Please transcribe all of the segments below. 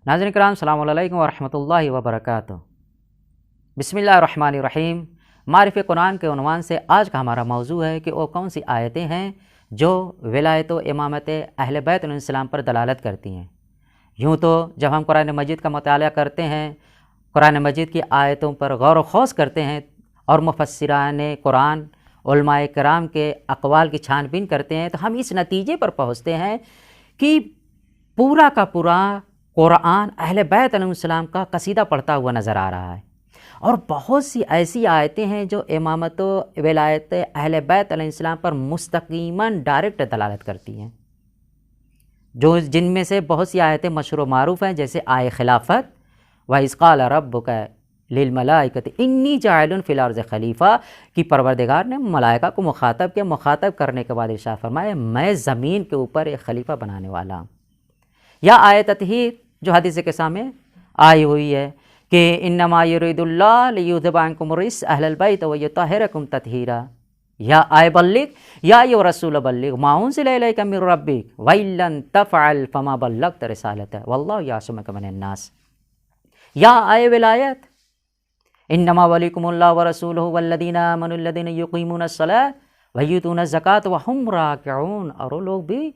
ناظرین کرام السلام علیکم ورحمۃ اللہ وبرکاتہ۔ بسم اللہ الرحمن الرحیم۔ معرفِ قرآن کے عنوان سے آج کا ہمارا موضوع ہے کہ وہ کون سی آیتیں ہیں جو ولایت و امامت اہل بیت علیہ السلام پر دلالت کرتی ہیں۔ یوں تو جب ہم قرآن مجید کا مطالعہ کرتے ہیں، قرآن مجید کی آیتوں پر غور و خوض کرتے ہیں اور مفسران قرآن علماء کرام کے اقوال کی چھان بین کرتے ہیں، تو ہم اس نتیجے پر پہنچتے ہیں کہ پورا کا پورا قرآن اہل بیت علیہ السلام کا قصیدہ پڑھتا ہوا نظر آ رہا ہے، اور بہت سی ایسی آیتیں ہیں جو امامت و ولایت اہل بیت علیہ السلام پر مستقیماً ڈائریکٹ دلالت کرتی ہیں، جن میں سے بہت سی آیتیں مشہور و معروف ہیں، جیسے آیہ خلافت وَإِذْ قَالَ رَبُّكَ لِلْمَلَائِكَةِ إِنِّي جَاعِلٌ فِي الْأَرْضِ خلیفہ کی پروردگار نے ملائکہ کو مخاطب کیا، مخاطب کرنے کے بعد ارشاد فرمایا میں زمین کے اوپر ایک خلیفہ بنانے والا ہوں۔ یا آیت تطہیر جو حدیث کے سامنے آئی ہوئی ہے کہ انما یرید اللہ لیذھب عنکم الرجس اہل البیت ویطہرکم تطہیرا، یا آئے بلغ یا ایھا الرسول بلغ ما انزل الیک من ربک وان لم تفعل فما بلغت رسالتہ واللہ یعصمک من الناس۔ یا آئے ولایت انما ولیکم اللہ ورسولہ والذین آمنوا الذین یقیمون الصلاۃ ویؤتون الزکاۃ وہم راکعون، اور وہ لوگ بھی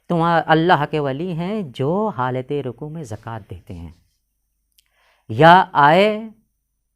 تمہارا اللہ کے ولی ہیں جو حالت رکوع میں زکوٰۃ دیتے ہیں۔ یا آئے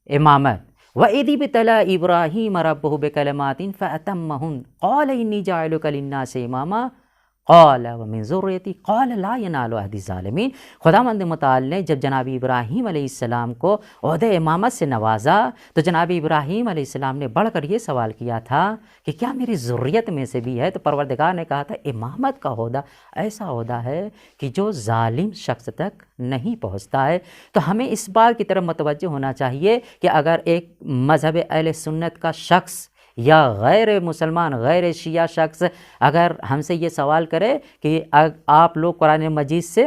امامت وَإِذِ ابْتَلَىٰ إِبْرَاهِيمَ رَبُّهُ بِكَلِمَاتٍ فَأَتَمَّهُنَّ قَالَ إِنِّي جَاعِلُكَ لِلنَّاسِ إِمَامًا قَالَ وَمِن ذُرِّيَّتِي قَالَ لَا يَنَالُ عَهْدِي الظَّالِمِينَ۔ خداوند متعال نے جب جناب ابراہیم علیہ السلام کو عہدہ امامت سے نوازا تو جناب ابراہیم علیہ السلام نے بڑھ کر یہ سوال کیا تھا کہ کیا میری ذریت میں سے بھی ہے؟ تو پروردگار نے کہا تھا امامت کا عہدہ ایسا عہدہ ہے کہ جو ظالم شخص تک نہیں پہنچتا ہے۔ تو ہمیں اس بات کی طرف متوجہ ہونا چاہیے کہ اگر ایک مذہب اہل سنت کا شخص یا غیر مسلمان غیر شیعہ شخص اگر ہم سے یہ سوال کرے کہ آپ لوگ قرآن مجید سے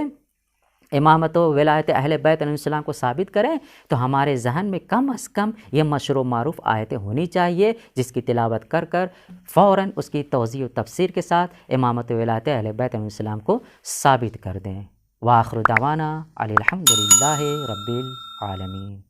امامت و ولایت اہل بیت علیہ السلام کو ثابت کریں، تو ہمارے ذہن میں کم از کم یہ مشہور و معروف آیتیں ہونی چاہیے جس کی تلاوت کر فوراً اس کی توضیح و تفسیر کے ساتھ امامت و ولایت اہل بیت علیہ السلام کو ثابت کر دیں۔ وآخر دعوانا الحمد للہ رب العالمین۔